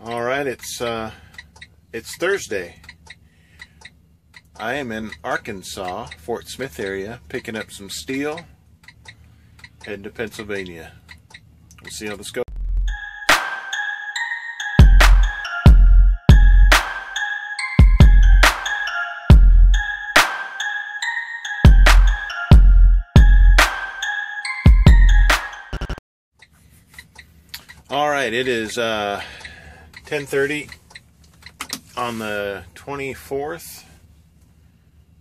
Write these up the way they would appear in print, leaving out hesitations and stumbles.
All right, it's Thursday. I am in Arkansas, Fort Smith area, picking up some steel, heading to Pennsylvania. We'll see how this goes. All right, it is 10:30 on the 24th.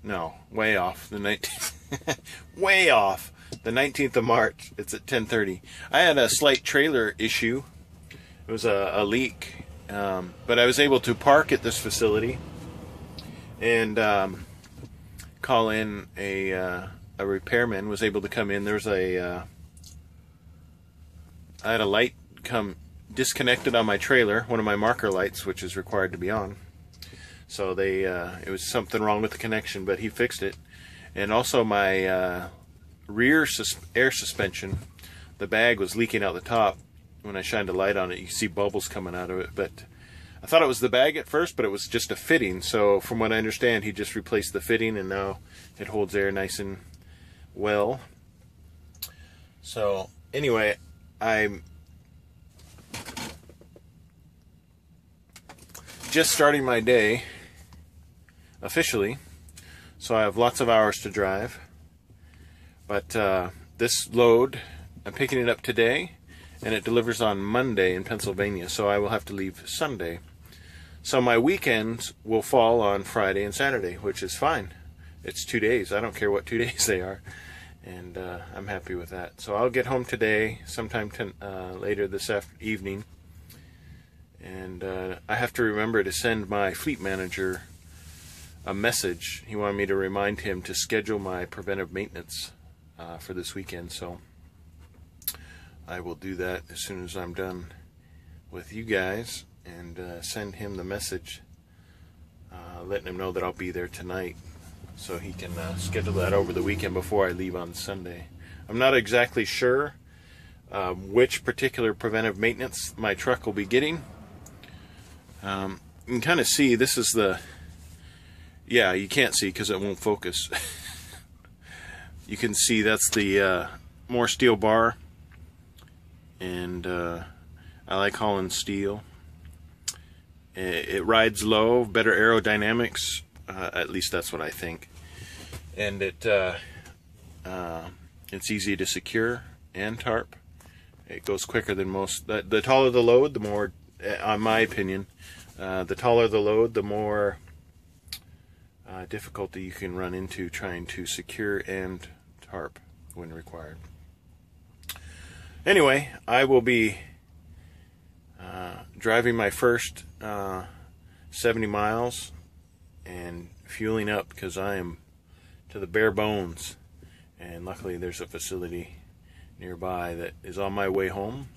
No, way off. The 19th. Way off. The 19th of March. It's at 10:30. I had a slight trailer issue. It was a leak, but I was able to park at this facility and call in a repairman. Was able to come in. There's I had a light come disconnected on my trailer, one of my marker lights, which is required to be on. So it was something wrong with the connection, but he fixed it. And also my rear air suspension, the bag was leaking out the top. When I shined a light on it, you see bubbles coming out of it. But I thought it was the bag at first, but it was just a fitting. So from what I understand, he just replaced the fitting, and now it holds air nice and well. So anyway, I'm just starting my day officially, so I have lots of hours to drive. But this load, I'm picking it up today, and it delivers on Monday in Pennsylvania, so I will have to leave Sunday. So my weekends will fall on Friday and Saturday, which is fine. It's 2 days. I don't care what 2 days they are, and I'm happy with that. So I'll get home today, sometime later this evening. And I have to remember to send my fleet manager a message. He wanted me to remind him to schedule my preventive maintenance for this weekend. So I will do that as soon as I'm done with you guys, and send him the message letting him know that I'll be there tonight, so he can schedule that over the weekend before I leave on Sunday. I'm not exactly sure which particular preventive maintenance my truck will be getting. You can kind of see, this is the, yeah, you can't see because it won't focus. You can see that's the more steel bar, and I like hauling steel. It rides low, better aerodynamics, at least that's what I think. And it's easy to secure and tarp. It goes quicker than most. The taller the load, the more, in my opinion, the taller the load, the more difficulty you can run into trying to secure and tarp when required. Anyway, I will be driving my first 70 miles and fueling up, because I am to the bare bones. And luckily there's a facility nearby that is on my way home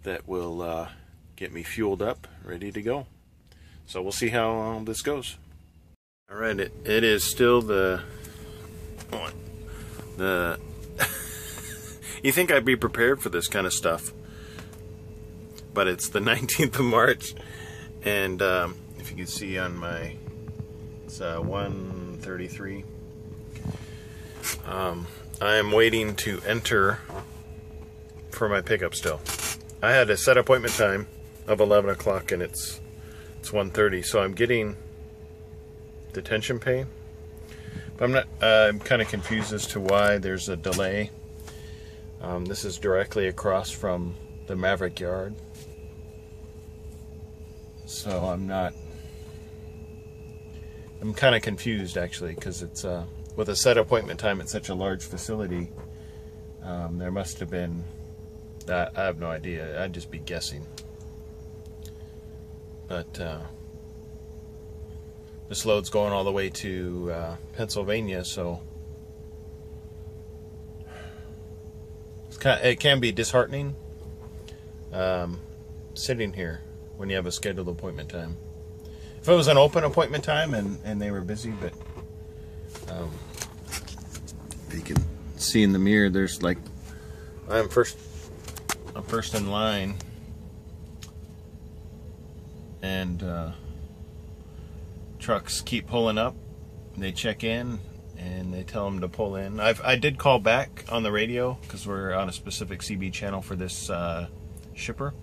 that will get me fueled up, ready to go. So we'll see how this goes. All right, it is still the you think I'd be prepared for this kind of stuff, but it's the 19th of March, and if you can see on my, it's 1:33. I am waiting to enter for my pickup still. I had a set appointment time of 11 o'clock, and it's 1:30, so I'm getting detention pay. But I'm kind of confused as to why there's a delay. This is directly across from the Maverick yard, so I'm kind of confused actually, because it's with a set appointment time at such a large facility. There must have been, I have no idea, I'd just be guessing. But this load's going all the way to Pennsylvania, so it can be disheartening sitting here when you have a scheduled appointment time. If it was an open appointment time and they were busy, but if you can see in the mirror, there's like, I'm first in line and trucks keep pulling up. They check in and they tell them to pull in. I did call back on the radio because we're on a specific CB channel for this shipper,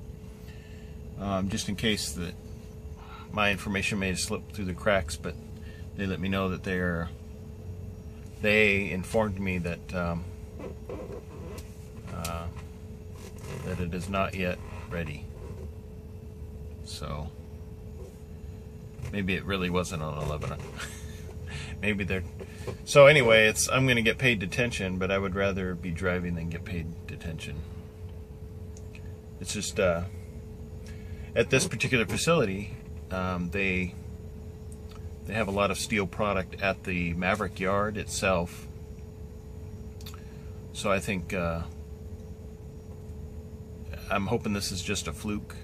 just in case that my information may have slipped through the cracks, but they let me know that they informed me that that it is not yet ready. So maybe it really wasn't on 11. Maybe they're... So anyway, I'm going to get paid detention, but I would rather be driving than get paid detention. It's just at this particular facility, they have a lot of steel product at the Maverick yard itself. So I think I'm hoping this is just a fluke,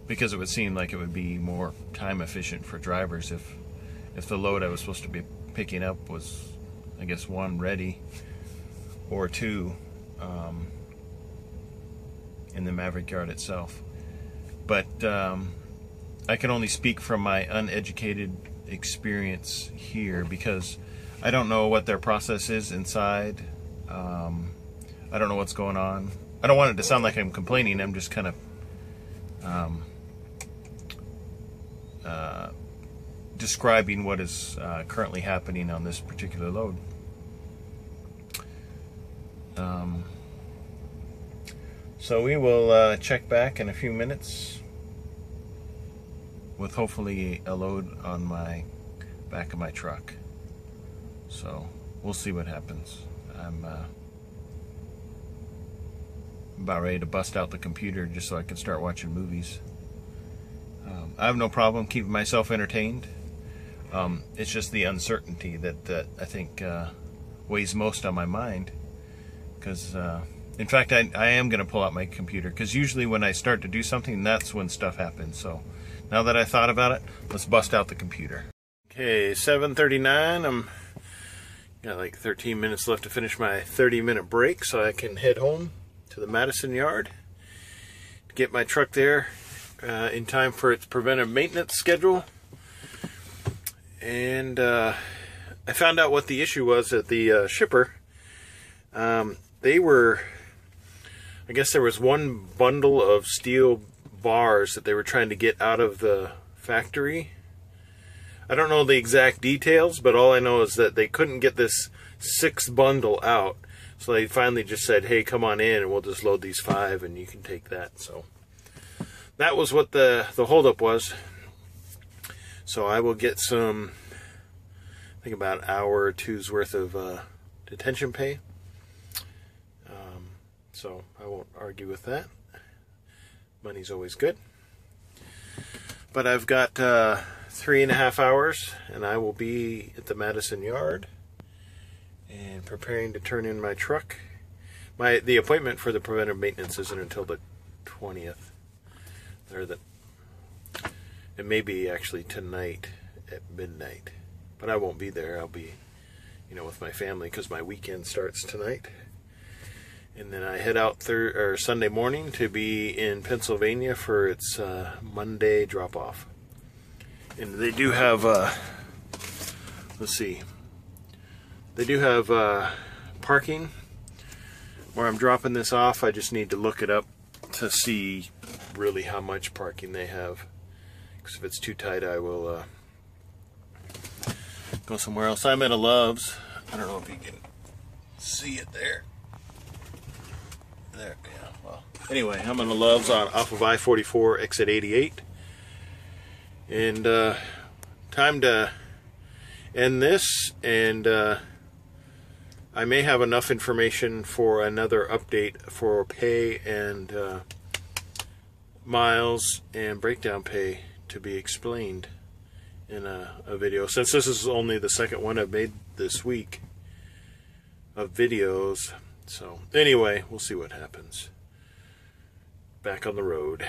because it would seem like it would be more time efficient for drivers if the load I was supposed to be picking up was, I guess, 1, ready, or 2 in the Maverick yard itself. But I can only speak from my uneducated experience here, because I don't know what their process is inside. I don't know what's going on. I don't want it to sound like I'm complaining. I'm just kind of describing what is currently happening on this particular load. So we will check back in a few minutes with hopefully a load on my back of my truck. So we'll see what happens. I'm about ready to bust out the computer just so I can start watching movies. I have no problem keeping myself entertained. It's just the uncertainty that I think weighs most on my mind. Because, in fact, I am going to pull out my computer, because usually when I start to do something, that's when stuff happens. So now that I thought about it, let's bust out the computer. Okay, 7:39. I'm got like 13 minutes left to finish my 30-minute break, so I can head home to the Madison yard to get my truck there in time for its preventive maintenance schedule. And I found out what the issue was at the shipper. I guess there was one bundle of steel bars that they were trying to get out of the factory. I don't know the exact details, but all I know is that they couldn't get this 6th bundle out. So they finally just said, hey, come on in and we'll just load these 5 and you can take that. So that was what the holdup was. So I will get some, I think about an hour or two's worth of detention pay. So I won't argue with that. Money's always good. But I've got 3.5 hours and I will be at the Madison yard and preparing to turn in my truck. The appointment for the preventive maintenance isn't until the 20th. It may be actually tonight at midnight, but I won't be there. I'll be, with my family, because my weekend starts tonight. And then I head out Sunday morning to be in Pennsylvania for its Monday drop-off. And they do have, let's see, they do have parking where I'm dropping this off. I just need to look it up to see really how much parking they have. Because if it's too tight, I will go somewhere else. I'm at a Love's. I don't know if you can see it there. There, yeah, well. Anyway, I'm in a Love's off of I-44, exit 88. And time to end this, and I may have enough information for another update for pay and miles and breakdown pay to be explained in a video. Since this is only the second one I've made this week of videos. So anyway, we'll see what happens. Back on the road.